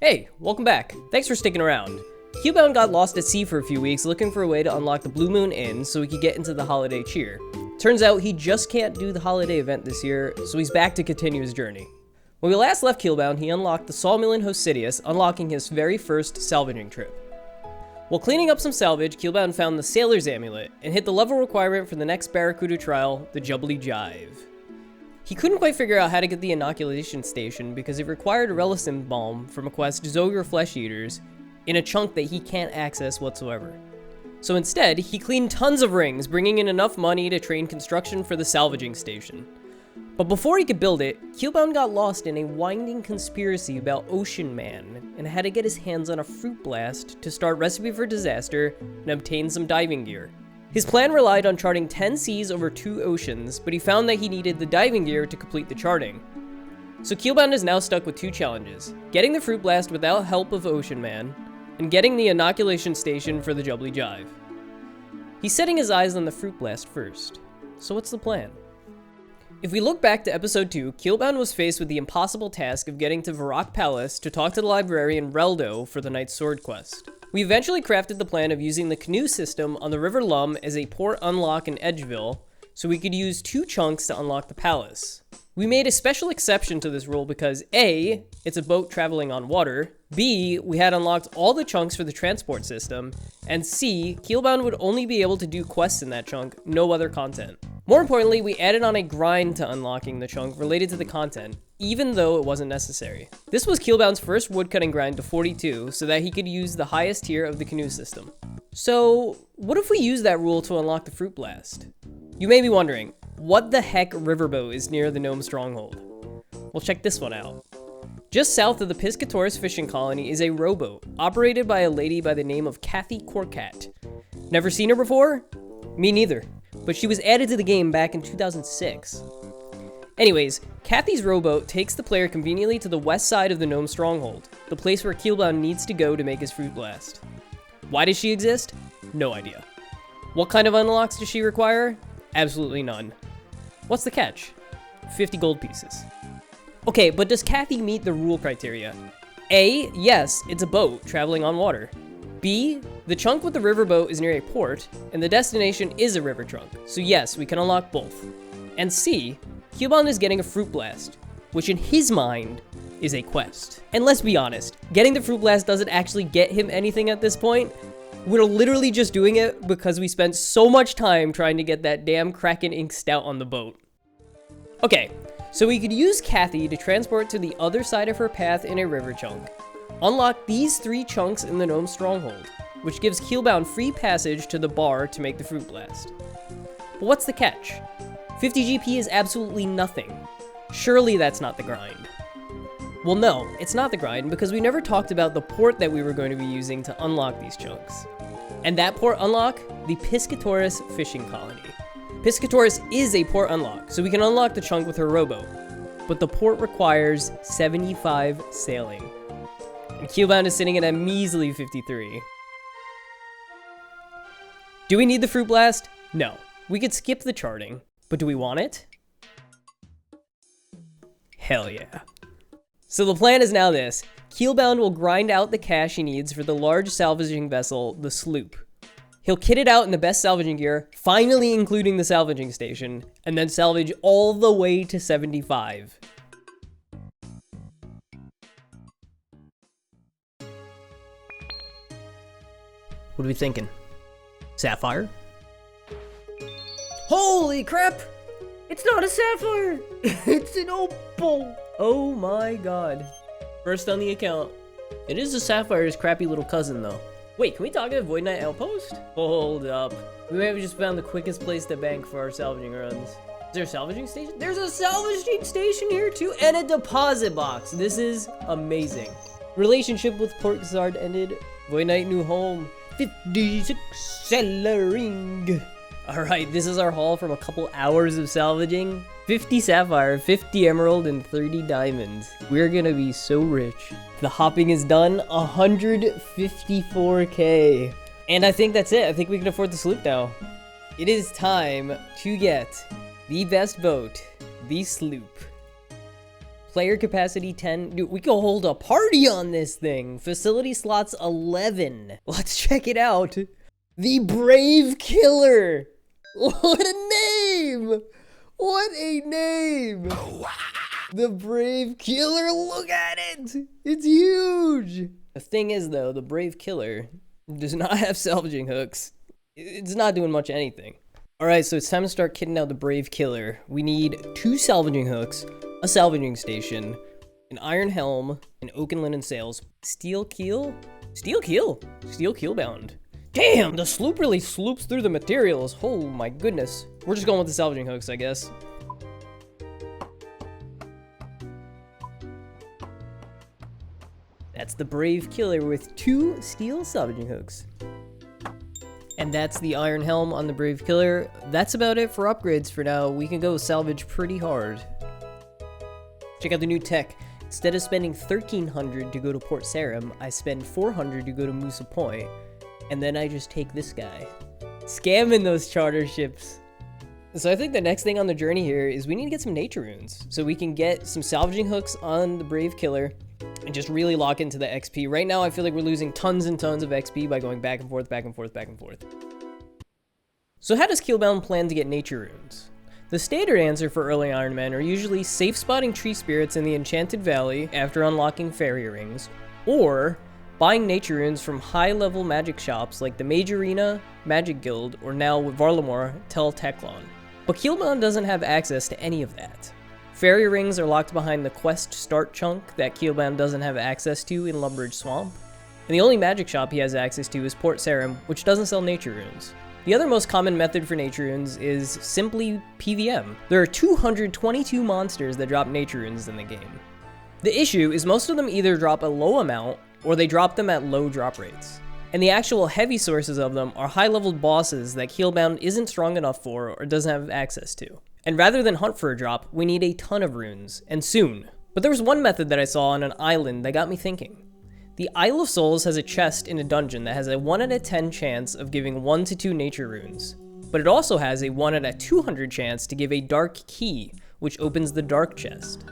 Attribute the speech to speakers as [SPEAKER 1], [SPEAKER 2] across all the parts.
[SPEAKER 1] Hey, welcome back. Thanks for sticking around. Keelbound got lost at sea for a few weeks looking for a way to unlock the Blue Moon Inn so he could get into the holiday cheer. Turns out he just can't do the holiday event this year, so he's back to continue his journey. When we last left Keelbound, he unlocked the Sawmill in Hosidius, unlocking his very first salvaging trip. While cleaning up some salvage, Keelbound found the Sailor's Amulet and hit the level requirement for the next Barracuda trial, the Jubbly Jive. He couldn't quite figure out how to get the inoculation station because it required a Relicin Balm from a quest Zogre Flesh Eaters in a chunk that he can't access whatsoever. So instead, he cleaned tons of rings, bringing in enough money to train construction for the salvaging station. But before he could build it, Keelbound got lost in a winding conspiracy about Ocean Man and had to get his hands on a fruit blast to start Recipe for Disaster and obtain some diving gear. His plan relied on charting 10 seas over 2 oceans, but he found that he needed the diving gear to complete the charting. So Keelbound is now stuck with 2 challenges: getting the fruit blast without help of Ocean Man, and getting the inoculation station for the Jubbly Jive. He's setting his eyes on the fruit blast first. So what's the plan? If we look back to episode 2, Keelbound was faced with the impossible task of getting to Varrock Palace to talk to the librarian Reldo for the Knight's Sword quest. We eventually crafted the plan of using the canoe system on the River Lum as a port unlock in Edgeville, so we could use 2 chunks to unlock the palace. We made a special exception to this rule because A, it's a boat traveling on water, B, we had unlocked all the chunks for the transport system, and C, Keelbound would only be able to do quests in that chunk, no other content. More importantly, we added on a grind to unlocking the chunk related to the content, even though it wasn't necessary. This was Keelbound's first woodcutting grind to 42, so that he could use the highest tier of the canoe system. So, what if we use that rule to unlock the fruit blast? You may be wondering, what the heck riverboat is near the Gnome Stronghold? Well, check this one out. Just south of the Piscatores fishing colony is a rowboat, operated by a lady by the name of Kathy Corcat. Never seen her before? Me neither, but she was added to the game back in 2006. Anyways, Kathy's rowboat takes the player conveniently to the west side of the Gnome Stronghold, the place where Keelbound needs to go to make his fruit blast. Why does she exist? No idea. What kind of unlocks does she require? Absolutely none. What's the catch? 50 gold pieces. Okay, but does Kathy meet the rule criteria? A, yes, it's a boat traveling on water. B, the chunk with the riverboat is near a port, and the destination is a river trunk, so yes, we can unlock both. And C, Keelbound is getting a fruit blast, which in his mind is a quest. And let's be honest, getting the fruit blast doesn't actually get him anything at this point. We're literally just doing it because we spent so much time trying to get that damn Kraken Ink Stout on the boat. Okay, so we could use Kathy to transport to the other side of her path in a river chunk. Unlock these 3 chunks in the Gnome Stronghold, which gives Keelbound free passage to the bar to make the fruit blast. But what's the catch? 50 GP is absolutely nothing. Surely that's not the grind. Well, no, it's not the grind because we never talked about the port that we were going to be using to unlock these chunks. And that port unlock, the Piscatores fishing colony. Piscatores is a port unlock, so we can unlock the chunk with her rowboat. But the port requires 75 sailing. And Keelbound is sitting at a measly 53. Do we need the fruit blast? No. We could skip the charting. But do we want it? Hell yeah. So the plan is now this. Keelbound will grind out the cash he needs for the large salvaging vessel, the Sloop. He'll kit it out in the best salvaging gear, finally including the salvaging station, and then salvage all the way to 75. What are we thinking? Sapphire? Holy crap! It's not a sapphire! It's an opal! Oh my god. First on the account. It is a sapphire's crappy little cousin though. Wait, can we talk at Void Knight Outpost? Hold up. We may have just found the quickest place to bank for our salvaging runs. Is there a salvaging station? There's a salvaging station here too, and a deposit box. This is amazing. Relationship with Port Gizzard ended. Void Knight new home. 56 cellaring. Alright, this is our haul from a couple hours of salvaging. 50 sapphire, 50 emerald, and 30 diamonds. We're gonna be so rich. The hopping is done, 154k. And I think that's it. I think we can afford the sloop now. It is time to get the best boat, the Sloop. Player capacity 10. Dude, we can hold a party on this thing. Facility slots 11. Let's check it out. The Brave Killer. What a name! What a name! The Brave Killer, look at it! It's huge! The thing is though, the Brave Killer does not have salvaging hooks. It's not doing much anything. Alright, so it's time to start kitting out the Brave Killer. We need 2 salvaging hooks, a salvaging station, an iron helm, and oak and linen sails. Steel keel? Steel keel! Steel keelbound. Damn, the sloop really sloops through the materials. Oh my goodness. We're just going with the salvaging hooks, I guess. That's the Brave Killer with 2 steel salvaging hooks. And that's the iron helm on the Brave Killer. That's about it for upgrades for now. We can go salvage pretty hard. Check out the new tech. Instead of spending 1,300 to go to Port Sarim, I spend 400 to go to Musa Point. And then I just take this guy. Scamming those charter ships. So I think the next thing on the journey here is we need to get some nature runes. So we can get some salvaging hooks on the Brave Killer and just really lock into the XP. Right now I feel like we're losing tons and tons of XP by going back and forth, back and forth, back and forth. So how does Keelbound plan to get nature runes? The standard answer for early Iron Men are usually safe spotting tree spirits in the Enchanted Valley after unlocking fairy rings, or buying nature runes from high-level magic shops like the Mage Arena, Magic Guild, or now with Varlamore, Tel Teclon. But Keelbound doesn't have access to any of that. Fairy rings are locked behind the quest start chunk that Keelbound doesn't have access to in Lumbridge Swamp, and the only magic shop he has access to is Port Sarim, which doesn't sell nature runes. The other most common method for nature runes is simply PVM. There are 222 monsters that drop nature runes in the game. The issue is most of them either drop a low amount, or they drop them at low drop rates. And the actual heavy sources of them are high-leveled bosses that Keelbound isn't strong enough for or doesn't have access to. And rather than hunt for a drop, we need a ton of runes, and soon. But there was one method that I saw on an island that got me thinking. The Isle of Souls has a chest in a dungeon that has a 1 out of 10 chance of giving 1 to 2 nature runes. But it also has a 1 out of 200 chance to give a dark key, which opens the dark chest.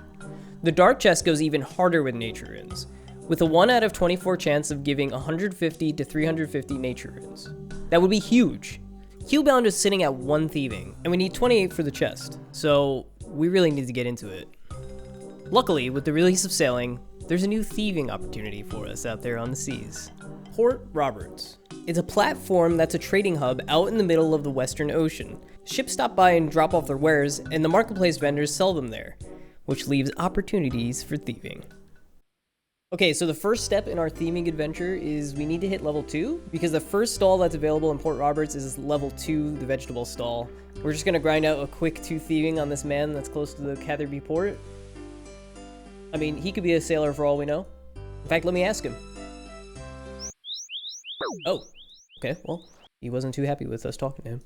[SPEAKER 1] The dark chest goes even harder with nature runes, with a 1 out of 24 chance of giving 150 to 350 nature runes. That would be huge. Keelbound is sitting at 1 thieving, and we need 28 for the chest, so we really need to get into it. Luckily, with the release of sailing, there's a new thieving opportunity for us out there on the seas. Port Roberts. It's a platform that's a trading hub out in the middle of the Western Ocean. Ships stop by and drop off their wares, and the marketplace vendors sell them there, which leaves opportunities for thieving. Okay, so the first step in our theming adventure is we need to hit level 2, because the first stall that's available in Port Roberts is level 2, the vegetable stall. We're just gonna grind out a quick 2 thieving on this man that's close to the Catherby port. I mean, he could be a sailor for all we know. In fact, let me ask him. Oh, okay, well, he wasn't too happy with us talking to him.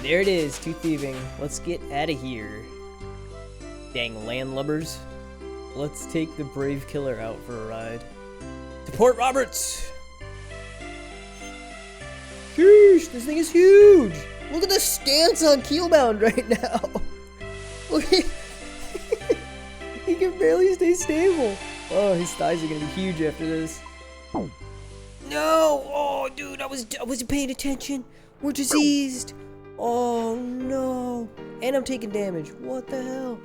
[SPEAKER 1] There it is, 2 thieving. Let's get out of here. Dang landlubbers. Let's take the Brave Killer out for a ride. To Port Roberts! Sheesh, this thing is huge! Look at the stance on Keelbound right now! Look at he can barely stay stable. Oh, his thighs are gonna be huge after this. No! Oh, dude, I wasn't paying attention. We're diseased. Oh, no. And I'm taking damage. What the hell?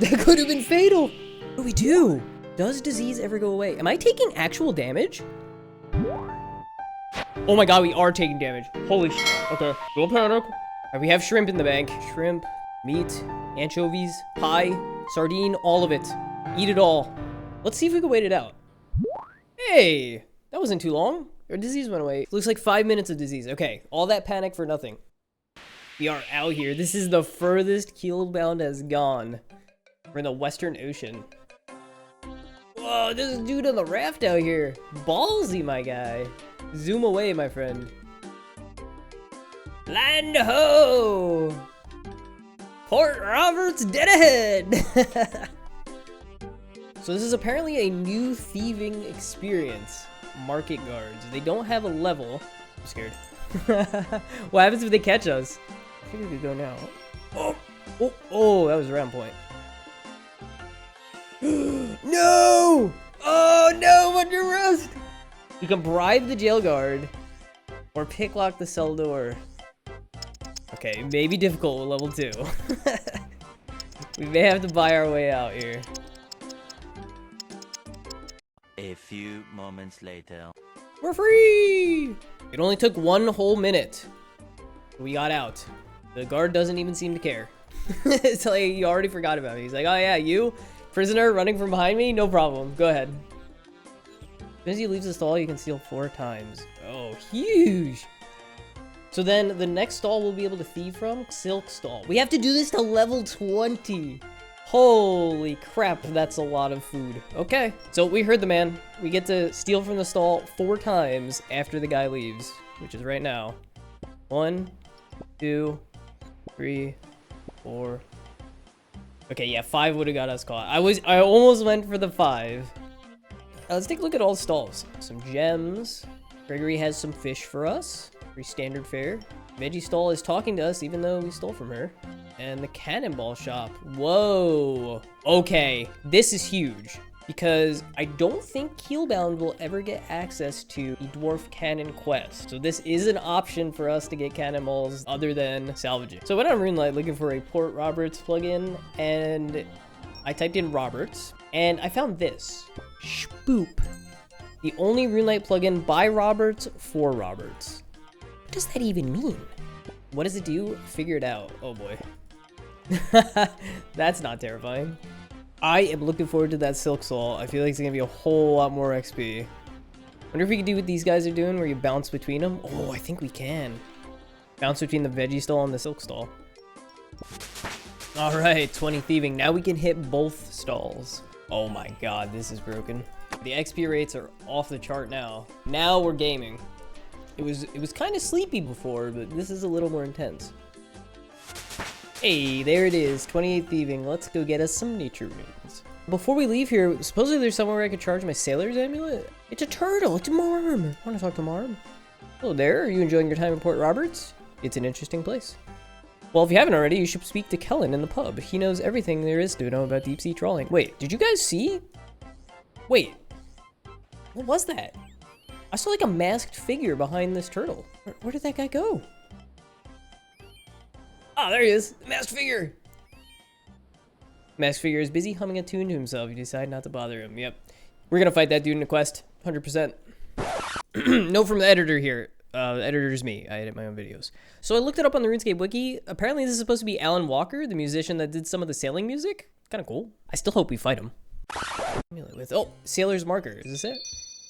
[SPEAKER 1] That could have been fatal. What do we do? Does disease ever go away? Am I taking actual damage? Oh my god, we are taking damage. Holy shit. Okay, don't panic. All right, we have shrimp in the bank. Shrimp, meat, anchovies, pie, sardine, all of it. Eat it all. Let's see if we can wait it out. Hey, that wasn't too long. Our disease went away. Looks like 5 minutes of disease. Okay, all that panic for nothing. We are out here. This is the furthest Keelbound has gone. We're in the Western Ocean. Whoa, there's a dude on the raft out here. Ballsy, my guy. Zoom away, my friend. Land ho! Port Roberts dead ahead! So this is apparently a new thieving experience. Market guards. They don't have a level. I'm scared. What happens if they catch us? I think we could go now. Oh, that was a round point. No! Oh no, under arrest! You can bribe the jail guard or picklock the cell door. Okay, maybe difficult with level 2. We may have to buy our way out here.
[SPEAKER 2] A few moments later.
[SPEAKER 1] We're free! It only took 1 whole minute. We got out. The guard doesn't even seem to care. It's like he already forgot about me. He's like, oh yeah, you? Prisoner running from behind me? No problem. Go ahead. As soon as he leaves the stall, you can steal 4 times. Oh, huge! So then the next stall we'll be able to thieve from, Silk Stall. We have to do this to level 20. Holy crap, that's a lot of food. Okay, so we heard the man. We get to steal from the stall 4 times after the guy leaves, which is right now. 1, 2, 3, 4. Okay, yeah, 5 would have got us caught. I almost went for the 5. Let's take a look at all the stalls. Some gems. Gregory has some fish for us. Pretty standard fare. Veggie stall is talking to us even though we stole from her. And the cannonball shop. Whoa. Okay, this is huge because I don't think Keelbound will ever get access to the dwarf cannon quest. So this is an option for us to get cannonballs other than salvaging. So I went on RuneLite looking for a Port Roberts plugin and I typed in Roberts and I found this. Sloop. The only RuneLite plugin by Roberts for Roberts. What does that even mean? What does it do? Figure it out. Oh boy. That's not terrifying. I am looking forward to that Silk Soul. I feel like it's gonna be a whole lot more XP. Wonder if we can do what these guys are doing where you bounce between them. Oh, I think we can. Bounce between the veggie stall and the silk stall. All right, 20 thieving. Now we can hit both stalls. Oh my god, this is broken. The XP rates are off the chart now. Now we're gaming. It was kind of sleepy before, but this is a little more intense. Hey, there it is, 28 thieving. Let's go get us some nature runes. Before we leave here, supposedly there's somewhere I could charge my sailor's amulet. It's a turtle, it's a Marm. I want to talk to Marm. Hello there, are you enjoying your time in Port Roberts? It's an interesting place. Well, if you haven't already, you should speak to Kellen in the pub. He knows everything there is to know about deep sea trawling. Wait, did you guys see? Wait, what was that? I saw like a masked figure behind this turtle. Where did that guy go? Ah, there he is, the masked figure. Masked figure is busy humming a tune to himself. You decide not to bother him. Yep. We're gonna fight that dude in a quest, 100%. Note from the editor here. The editor is me. I edit my own videos. So I looked it up on the RuneScape wiki. Apparently this is supposed to be Alan Walker, the musician that did some of the sailing music. Kind of cool. I still hope we fight him. Oh, Sailor's Marker. Is this it?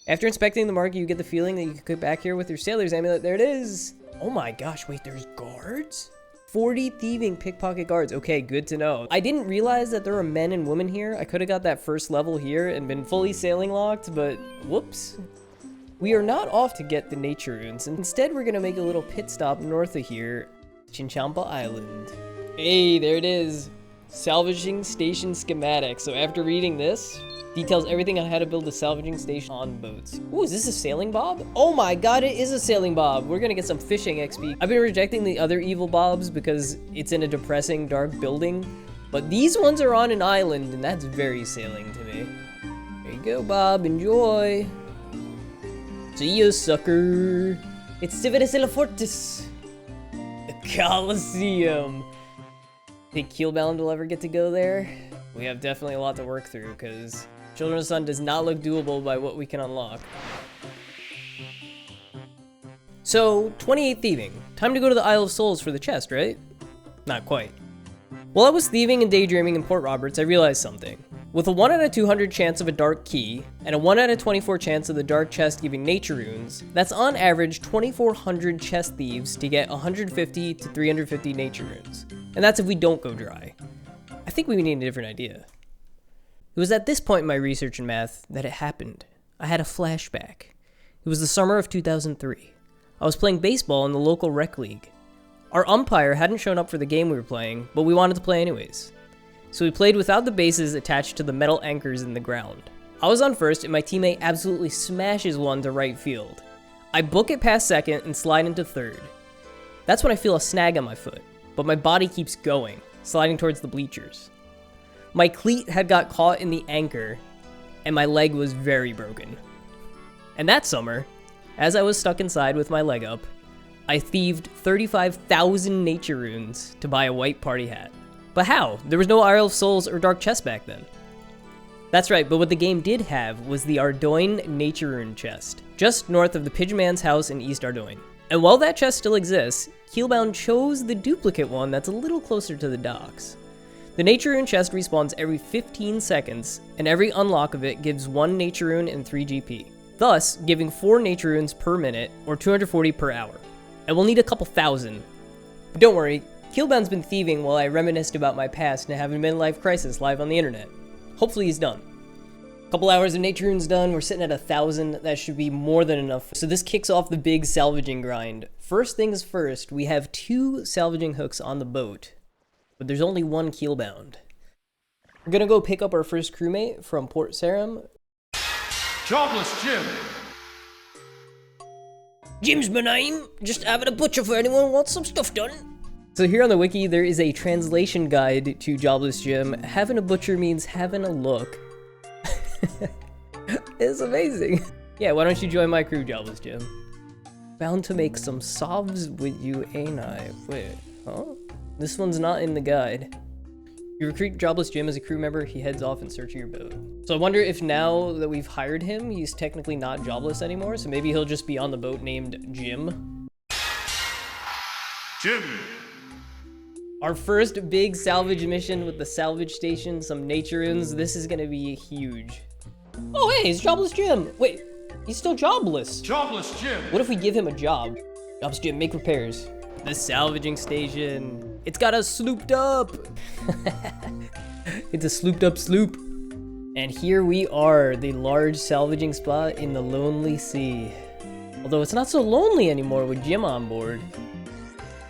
[SPEAKER 1] After inspecting the marker, you get the feeling that you could get back here with your Sailor's Amulet. There it is. Oh my gosh, wait, there's guards? 40 thieving pickpocket guards. Okay, good to know. I didn't realize that there were men and women here. I could have got that first level here and been fully sailing locked, but whoops. We are not off to get the nature runes. Instead, we're gonna make a little pit stop north of here, Chinchampa Island. Hey, there it is. Salvaging station schematic. So after reading this, details everything on how to build a salvaging station on boats. Ooh, is this a sailing bob? Oh my god, it is a sailing bob. We're gonna get some fishing XP. I've been rejecting the other evil bobs because it's in a depressing, dark building. But these ones are on an island, and that's very sailing to me. There you go, Bob. Enjoy. See ya, sucker. It's Civitas Illa Fortis. The Colosseum. Think Keelbound will ever get to go there? We have definitely a lot to work through, because Children's Sun does not look doable by what we can unlock. So, 28 thieving. Time to go to the Isle of Souls for the chest, right? Not quite. While I was thieving and daydreaming in Port Roberts, I realized something. With a 1 out of 200 chance of a dark key, and a 1 out of 24 chance of the dark chest giving nature runes, that's on average 2,400 chest thieves to get 150 to 350 nature runes. And that's if we don't go dry. I think we need a different idea. It was at this point in my research in math that it happened. I had a flashback. It was the summer of 2003. I was playing baseball in the local rec league. Our umpire hadn't shown up for the game we were playing, but we wanted to play anyways. So we played without the bases attached to the metal anchors in the ground. I was on first and my teammate absolutely smashes one to right field. I book it past second and slide into third. That's when I feel a snag on my foot, but my body keeps going, sliding towards the bleachers. My cleat had got caught in the anchor, and my leg was very broken. And that summer, as I was stuck inside with my leg up, I thieved 35,000 nature runes to buy a white party hat. But how? There was no Isle of Souls or Dark Chest back then. That's right, but what the game did have was the Ardoyne Nature Rune chest, just north of the Pigeonman's house in East Ardoyne. And while that chest still exists, Keelbound chose the duplicate one that's a little closer to the docks. The Nature Rune chest respawns every 15 seconds, and every unlock of it gives 1 Nature Rune and 3 GP, thus giving 4 Nature Runes per minute, or 240 per hour. And we'll need a couple thousand. But don't worry, Keelbound's been thieving while I reminisced about my past and having a midlife crisis live on the internet. Hopefully he's done. Couple hours of Nature Runes done, we're sitting at 1,000, that should be more than enough. So this kicks off the big salvaging grind. First things first, we have 2 salvaging hooks on the boat, but there's only 1 Keelbound. We're gonna go pick up our first crewmate from Port Sarim.
[SPEAKER 3] Jobless Jim!
[SPEAKER 1] Jim's my name, just having a butcher for anyone who wants some stuff done. So here on the wiki, there is a translation guide to Jobless Jim. Having a butcher means having a look. It's amazing. Yeah, why don't you join my crew, Jobless Jim? Bound to make some sovs with you, ain't I? Wait, huh? This one's not in the guide. You recruit Jobless Jim as a crew member, he heads off in search of your boat. So I wonder if now that we've hired him, he's technically not jobless anymore, so maybe he'll just be on the boat named Jim.
[SPEAKER 3] Jim!
[SPEAKER 1] Our first big salvage mission with the salvage station, some nature runes. This is gonna be huge. Oh hey, it's Jobless Jim! Wait, he's still jobless.
[SPEAKER 3] Jobless Jim!
[SPEAKER 1] What if we give him a job? Jobless Jim, make repairs. The salvaging station. It's got us slooped up! It's a slooped up sloop. And here we are, the large salvaging spot in the lonely sea. Although it's not so lonely anymore with Jim on board.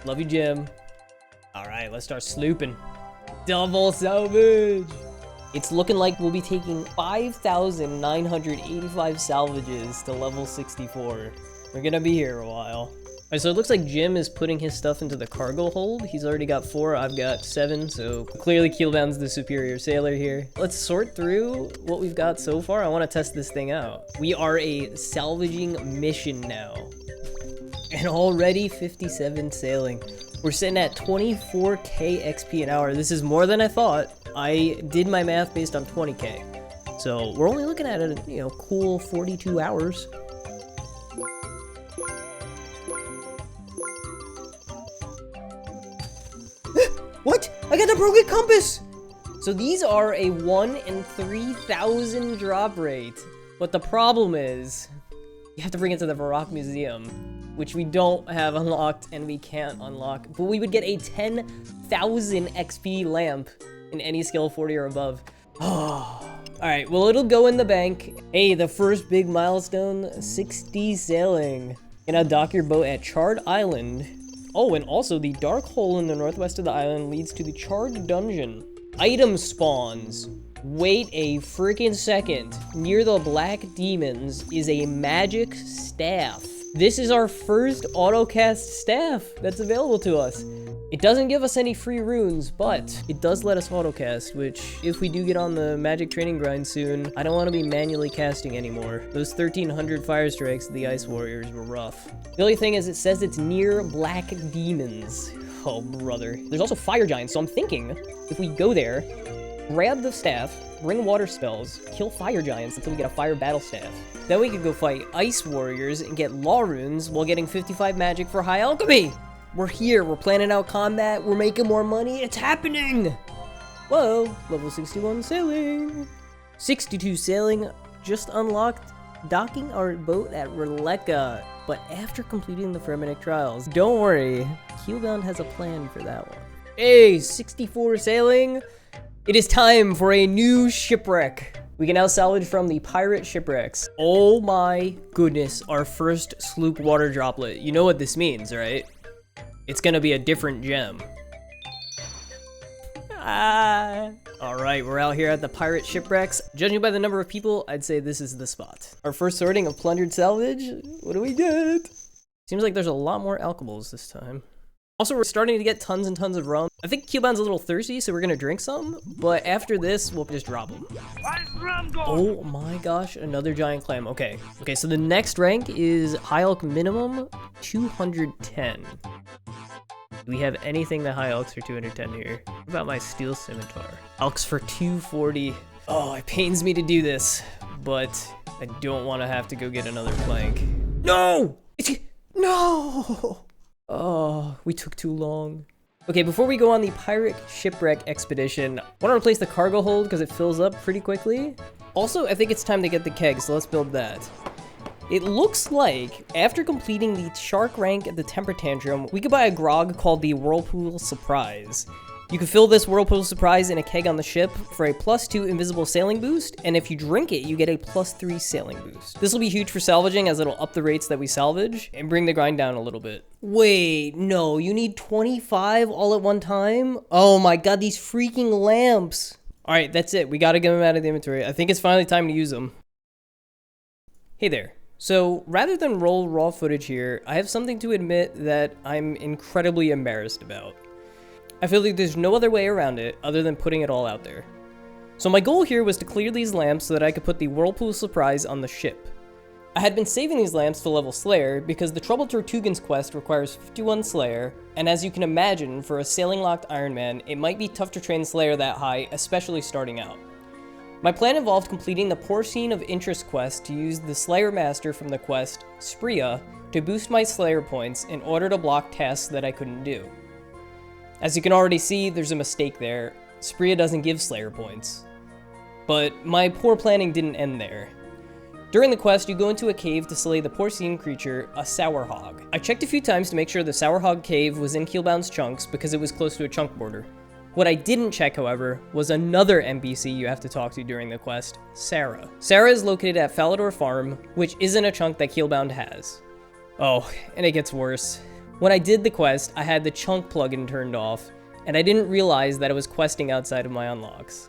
[SPEAKER 1] Love you, Jim. All right, let's start slooping. Double salvage. It's looking like we'll be taking 5,985 salvages to level 64. We're gonna be here a while. All right, so it looks like Jim is putting his stuff into the cargo hold. He's already got 4, I've got 7, so clearly Keelbound's the superior sailor here. Let's sort through what we've got so far. I wanna test this thing out. We are a salvaging mission now. And already 57 sailing. We're sitting at 24k XP an hour. This is more than I thought. I did my math based on 20k. So we're only looking at a, cool 42 hours. What? I got the broken compass! So these are a 1 in 3,000 drop rate. But the problem is, you have to bring it to the Varrock Museum, which we don't have unlocked and we can't unlock. But we would get a 10,000 XP lamp in any skill 40 or above. Oh. Alright, well it'll go in the bank. Hey, the first big milestone, 60 sailing. Gonna dock your boat at Charred Island. Oh, and also the dark hole in the northwest of the island leads to the Charred Dungeon. Item spawns. Wait a freaking second. Near the Black Demons is a magic staff. This is our first autocast staff that's available to us. It doesn't give us any free runes, but it does let us autocast, which if we do get on the magic training grind soon, I don't want to be manually casting anymore. Those 1,300 fire strikes of the Ice Warriors were rough. The only thing is it says it's near Black Demons. Oh, brother. There's also fire giants, so I'm thinking if we go there, grab the staff, bring water spells, kill fire giants until we get a fire battle staff. Then we could go fight Ice Warriors and get Law Runes while getting 55 magic for High Alchemy. We're here, we're planning out combat, we're making more money, it's happening! Whoa, level 61 sailing. 62 sailing, just unlocked docking our boat at Releka, but after completing the Fremennik trials. Don't worry, Keelbound has a plan for that one. Hey, 64 sailing. It is time for a new shipwreck. We can now salvage from the pirate shipwrecks. Oh my goodness, our first sloop water droplet. You know what this means, right? It's gonna be a different gem. Alright, we're out here at the pirate shipwrecks. Judging by the number of people, I'd say this is the spot. Our first sorting of plundered salvage. What do we get? Seems like there's a lot more alcohols this time. Also, we're starting to get tons and tons of rum. I think Keelbound's a little thirsty, so we're gonna drink some, but after this, we'll just drop him. Oh my gosh, another giant clam. Okay, so the next rank is high elk minimum, 210. Do we have anything that high elks for 210 here? What about my steel scimitar? Elks for 240. Oh, it pains me to do this, but I don't want to have to go get another plank. No! No! Oh, we took too long. Okay, before we go on the pirate shipwreck expedition, I want to replace the cargo hold because it fills up pretty quickly. Also, I think it's time to get the keg, so let's build that. It looks like, after completing the shark rank at the Temper Tantrum, we could buy a grog called the Whirlpool Surprise. You can fill this Whirlpool Surprise in a keg on the ship for a +2 invisible sailing boost, and if you drink it, you get a +3 sailing boost. This will be huge for salvaging as it'll up the rates that we salvage and bring the grind down a little bit. Wait, no, you need 25 all at one time? Oh my god, these freaking lamps! Alright, that's it. We gotta get them out of the inventory. I think it's finally time to use them. Hey there. So, rather than roll raw footage here, I have something to admit that I'm incredibly embarrassed about. I feel like there's no other way around it other than putting it all out there. So my goal here was to clear these lamps so that I could put the Whirlpool Surprise on the ship. I had been saving these lamps to level Slayer because the Troubled Tortugan's quest requires 51 Slayer, and as you can imagine, for a sailing-locked Iron Man, it might be tough to train Slayer that high, especially starting out. My plan involved completing the Porcine of Interest quest to use the Slayer Master from the quest, Spria, to boost my Slayer points in order to block tasks that I couldn't do. As you can already see, there's a mistake there. Spria doesn't give Slayer points. But my poor planning didn't end there. During the quest, you go into a cave to slay the porcine creature, a Sour Hog. I checked a few times to make sure the Sour Hog cave was in Keelbound's chunks because it was close to a chunk border. What I didn't check, however, was another NPC you have to talk to during the quest, Sarah. Sarah is located at Falador Farm, which isn't a chunk that Keelbound has. Oh, and it gets worse. When I did the quest, I had the chunk plugin turned off, and I didn't realize that it was questing outside of my unlocks.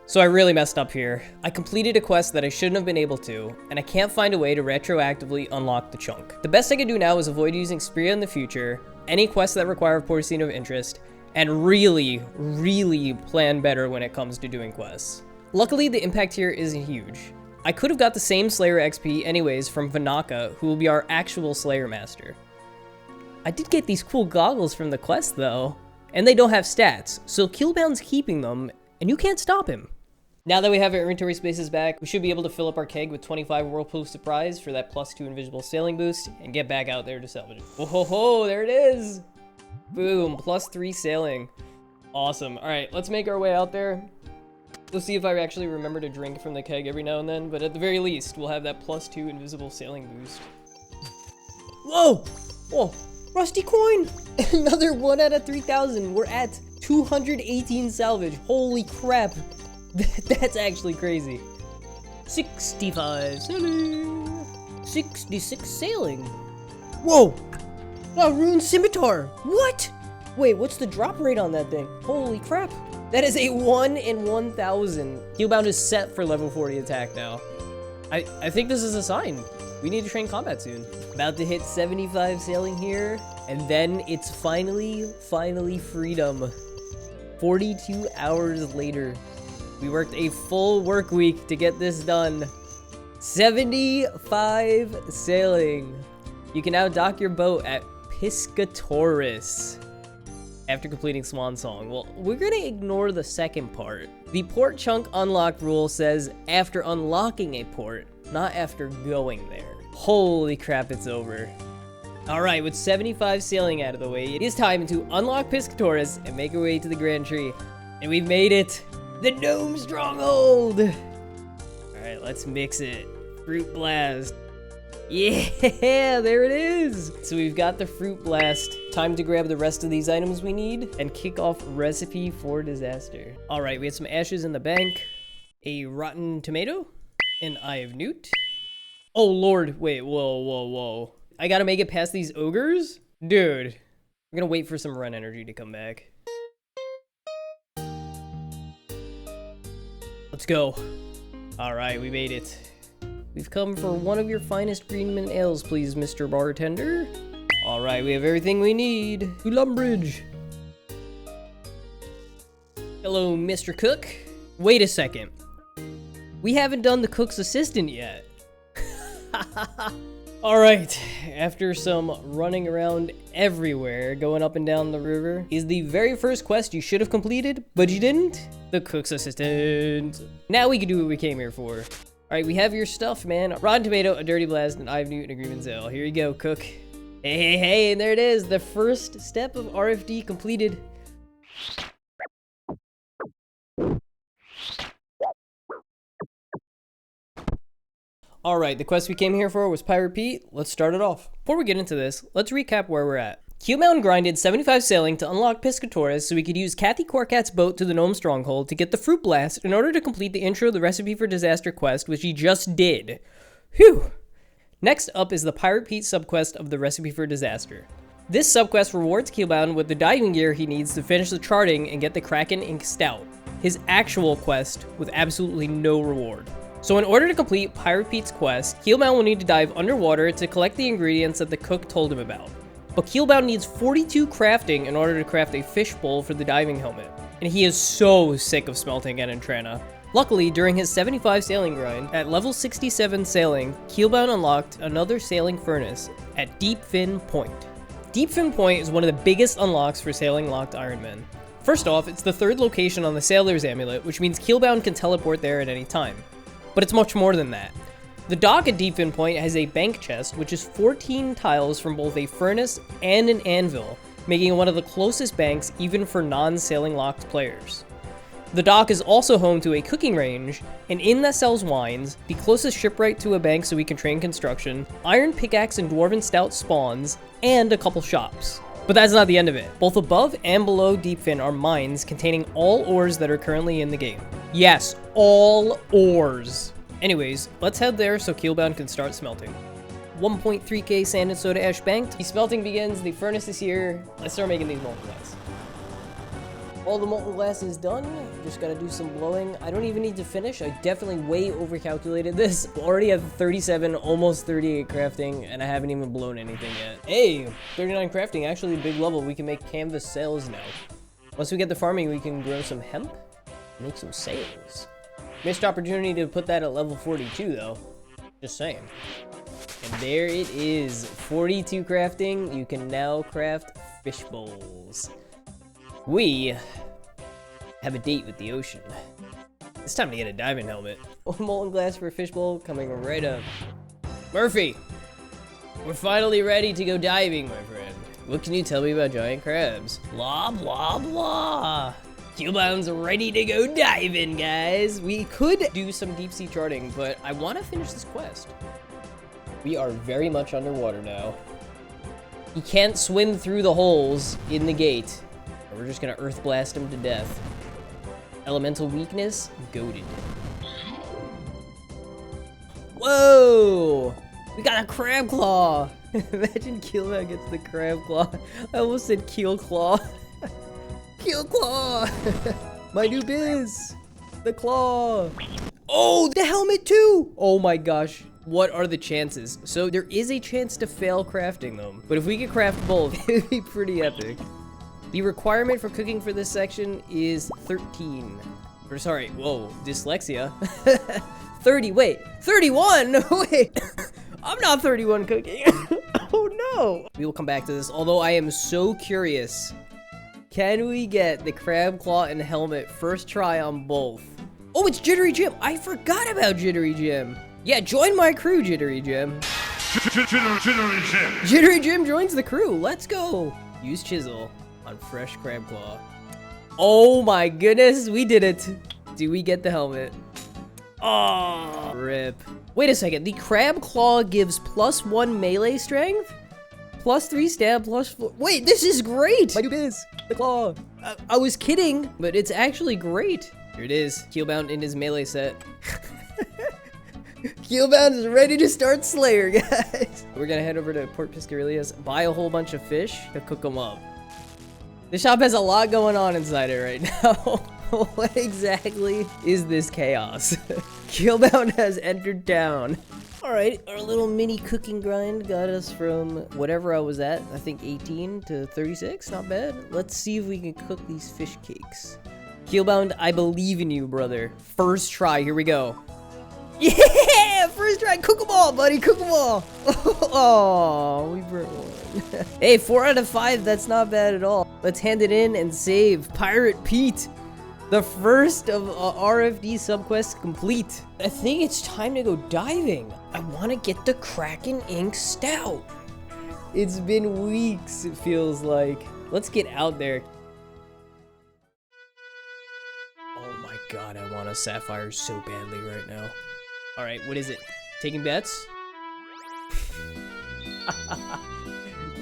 [SPEAKER 1] So I really messed up here. I completed a quest that I shouldn't have been able to, and I can't find a way to retroactively unlock the chunk. The best I can do now is avoid using Spria in the future, any quests that require Porcine of Interest, and really plan better when it comes to doing quests. Luckily, the impact here isn't huge. I could have got the same Slayer XP anyways from Vanaka, who will be our actual Slayer Master. I did get these cool goggles from the quest though, and they don't have stats, so Keelbound's keeping them, and you can't stop him. Now that we have our inventory spaces back, we should be able to fill up our keg with 25 Whirlpool Surprise for that +2 invisible sailing boost, and get back out there to salvage it. Whoa ho ho, there it is! Boom, +3 sailing. Awesome. Alright, let's make our way out there. Let's see if I actually remember to drink from the keg every now and then, but at the very least, we'll have that +2 invisible sailing boost. Whoa! Whoa! Rusty coin! Another 1 out of 3,000. We're at 218 salvage. Holy crap. That's actually crazy. 65 sailing. 66 sailing. Whoa! A ruined scimitar. What? Wait, what's the drop rate on that thing? Holy crap. That is a 1 in 1,000. Keelbound is set for level 40 attack now. I think this is a sign. We need to train combat soon. About to hit 75 sailing here, and then it's finally freedom. 42 hours later. We worked a full work week to get this done. 75 sailing. You can now dock your boat at Piscatoris after completing Swan Song. Well, we're gonna ignore the second part. The port chunk unlock rule says after unlocking a port, not after going there. Holy crap, it's over. Alright, with 75 sailing out of the way, it is time to unlock Piscatoris and make our way to the Grand Tree. And we've made it! The Gnome Stronghold! Alright, let's mix it. Fruit Blast. Yeah, there it is! So we've got the Fruit Blast. Time to grab the rest of these items we need and kick off Recipe for Disaster. Alright, we have some ashes in the bank, a rotten tomato, an Eye of Newt. Oh lord, wait, whoa. I gotta make it past these ogres? Dude, I'm gonna wait for some run energy to come back. Let's go. Alright, we made it. We've come for one of your finest green mint ales, please, Mr. Bartender. All right, we have everything we need. To Lumbridge. Hello, Mr. Cook. Wait a second. We haven't done the cook's assistant yet. All right, after some running around everywhere, going up and down the river, is the very first quest you should have completed, but you didn't. The cook's assistant. Now we can do what we came here for. All right, we have your stuff, man. Rotten Tomato, a Dirty Blast, an Ive Newton, a Green Ale. Here you go, cook. Hey, and there it is. The first step of RFD completed. All right, the quest we came here for was Pirate Pete. Let's start it off. Before we get into this, let's recap where we're at. Keelbound grinded 75 sailing to unlock Piscatores so we could use Kathy Corkat's boat to the Gnome Stronghold to get the Fruit Blast in order to complete the intro of the Recipe for Disaster quest, which he just did. Whew. Next up is the Pirate Pete subquest of the Recipe for Disaster. This subquest rewards Keelbound with the diving gear he needs to finish the charting and get the Kraken Ink Stout. His actual quest with absolutely no reward. So in order to complete Pirate Pete's quest, Keelbound will need to dive underwater to collect the ingredients that the cook told him about. But Keelbound needs 42 crafting in order to craft a fishbowl for the diving helmet. And he is so sick of smelting Entrana. Luckily, during his 75 sailing grind, at level 67 sailing, Keelbound unlocked another sailing furnace at Deep Fin Point. Deep Fin Point is one of the biggest unlocks for sailing locked Ironmen. First off, it's the third location on the Sailor's Amulet, which means Keelbound can teleport there at any time. But it's much more than that. The dock at Deep Fin Point has a bank chest, which is 14 tiles from both a furnace and an anvil, making it one of the closest banks even for non-sailing locked players. The dock is also home to a cooking range, an inn that sells wines, the closest shipwright to a bank so we can train construction, iron pickaxe and dwarven stout spawns, and a couple shops. But that's not the end of it. Both above and below Deep Fin are mines containing all ores that are currently in the game. Yes, all ores. Anyways, let's head there so Keelbound can start smelting. 1.3k sand and soda ash banked. The smelting begins, the furnace is here. Let's start making these molten glass. All the molten glass is done. Just gotta do some blowing. I don't even need to finish. I definitely way overcalculated this. Already have 37, almost 38 crafting, and I haven't even blown anything yet. Hey, 39 crafting, actually a big level. We can make canvas sails now. Once we get the farming, we can grow some hemp, make some sails. Missed opportunity to put that at level 42 though. Just saying. And there it is. 42 crafting. You can now craft fish bowls. We have a date with the ocean. It's time to get a diving helmet. One molten glass for a fishbowl coming right up. Murphy, we're finally ready to go diving, my friend. What can you tell me about giant crabs? Blah, blah, blah. Keelbound's ready to go diving, guys. We could do some deep sea charting, but I want to finish this quest. We are very much underwater now. He can't swim through the holes in the gate. We're just gonna earth blast him to death. Elemental weakness, goated. Whoa! We got a crab claw! Imagine Keelbound gets the crab claw. I almost said keel claw. Keel claw! My new biz! The claw! Oh, the helmet too! Oh my gosh. What are the chances? So there is a chance to fail crafting them. But if we could craft both, it would be pretty epic. The requirement for cooking for this section is 13. Or sorry, whoa, dyslexia. 30, wait, 31? Wait, I'm not 31 cooking. Oh no. We will come back to this, although I am so curious. Can we get the crab claw and helmet first try on both? Oh, it's Jittery Jim. I forgot about Jittery Jim. Yeah, join my crew, Jittery Jim.
[SPEAKER 3] Jittery Jim.
[SPEAKER 1] Jittery Jim joins the crew. Let's go. Use chisel on fresh crab claw. Oh my goodness, we did it. Do we get the helmet? Oh, rip. Wait a second, the crab claw gives +1 melee strength? +3 stab, +4. Wait, this is great. My new biz, the claw. I was kidding, but it's actually great. Here it is, Keelbound in his melee set. Keelbound is ready to start Slayer, guys. We're gonna head over to Port Piscarilias, buy a whole bunch of fish to cook them up. The shop has a lot going on inside it right now. What exactly is this chaos? Keelbound has entered town. Alright, our little mini cooking grind got us from whatever I was at, I think 18 to 36, not bad. Let's see if we can cook these fish cakes. Keelbound, I believe in you, brother. First try, here we go. Yeah! First try, cook them all, buddy, cook them all. Oh, we burnt one. Hey, 4 out of 5, that's not bad at all. Let's hand it in and save Pirate Pete. The first of RFD subquests complete. I think it's time to go diving. I want to get the Kraken Ink Stout. It's been weeks, it feels like. Let's get out there. Oh my god, I want a sapphire so badly right now. Alright, what is it? Taking bets?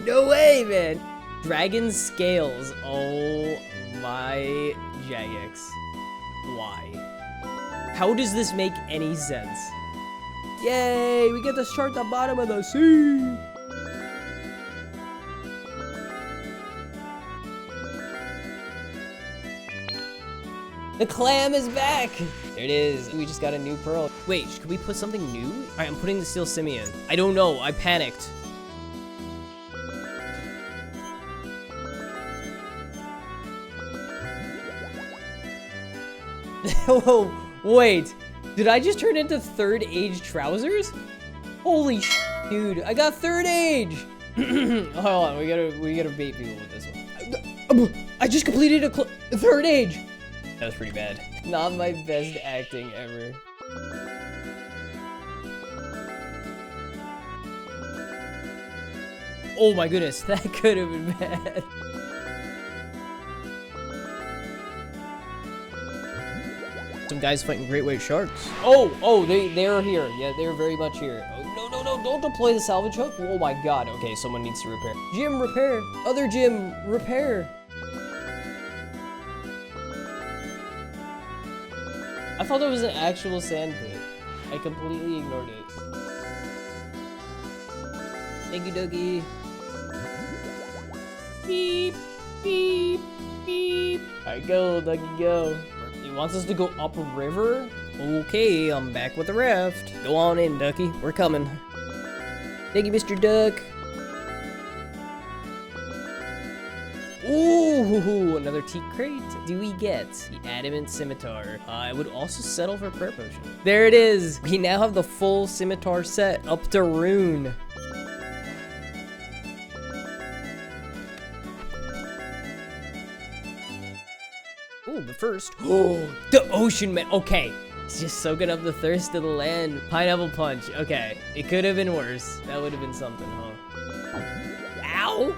[SPEAKER 1] No way, man! Dragon Scales. Oh my Jagex. Why? How does this make any sense? Yay! We get to chart the bottom of the sea! The clam is back! There it is. We just got a new pearl. Wait, could we put something new? Alright, I'm putting the Steel Simian. I don't know. I panicked. Oh, wait. Did I just turn into third age trousers? Holy sh**, dude. I got third age! Hold on, we gotta bait people with this one. I just completed a third age! That was pretty bad. Not my best acting ever. Oh my goodness, that could have been bad. Some guys fighting great white sharks. Oh, they're here. Yeah, they're very much here. Oh, no, don't deploy the salvage hook. Oh my god. Okay, someone needs to repair. Jim, repair. Other Jim, repair. I thought it was an actual sand pit. I completely ignored it. Thank you, Dougie. Beep, beep, beep. Alright, go, Dougie, go. He wants us to go up a river? Okay, I'm back with the raft. Go on in, Ducky. We're coming. Thank you, Mr. Duck. Ooh, another teak crate. Do we get the adamant scimitar? I would also settle for prayer potion. There it is. We now have the full scimitar set up to rune. Ooh, but first, the ocean man. Okay, it's just soaking up the thirst of the land. Pineapple punch. Okay, it could have been worse. That would have been something, huh? Ow!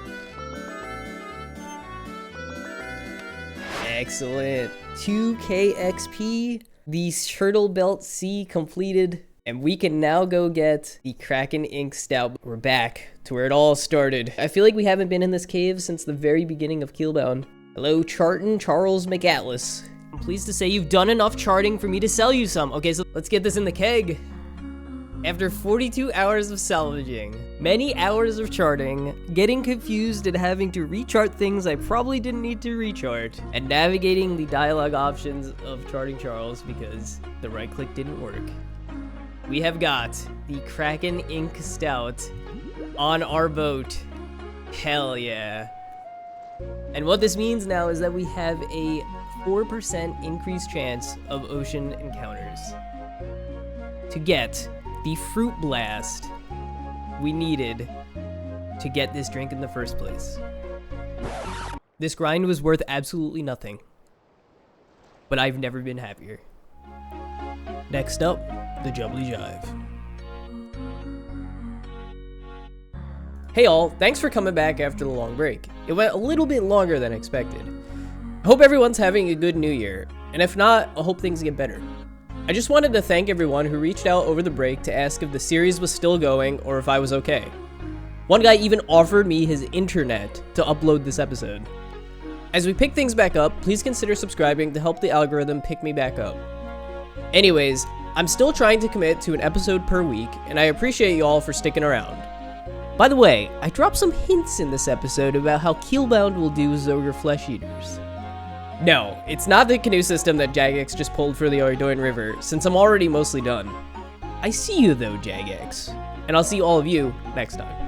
[SPEAKER 1] Excellent. 2k XP. The Turtle Belt C completed. And we can now go get the Kraken Ink Stout. We're back to where it all started. I feel like we haven't been in this cave since the very beginning of Keelbound. Hello, Chartin, Charles McAtlas. I'm pleased to say you've done enough charting for me to sell you some. Okay, so let's get this in the keg. After 42 hours of salvaging, many hours of charting, getting confused and having to rechart things I probably didn't need to rechart, and navigating the dialogue options of charting Charles because the right click didn't work, we have got the Kraken Ink Stout on our boat. Hell yeah. And what this means now is that we have a 4% increased chance of ocean encounters. To get the fruit blast we needed to get this drink in the first place. This grind was worth absolutely nothing, but I've never been happier. Next up, the Jubbly Jive. Hey all, thanks for coming back after the long break. It went a little bit longer than expected. I hope everyone's having a good new year, and if not, I hope things get better. I just wanted to thank everyone who reached out over the break to ask if the series was still going or if I was okay. One guy even offered me his internet to upload this episode. As we pick things back up, please consider subscribing to help the algorithm pick me back up. Anyways, I'm still trying to commit to an episode per week, and I appreciate you all for sticking around. By the way, I dropped some hints in this episode about how Keelbound will do Zogre Flesh Eaters. No, it's not the canoe system that Jagex just pulled for the Ardoin River, since I'm already mostly done. I see you though, Jagex. And I'll see all of you next time.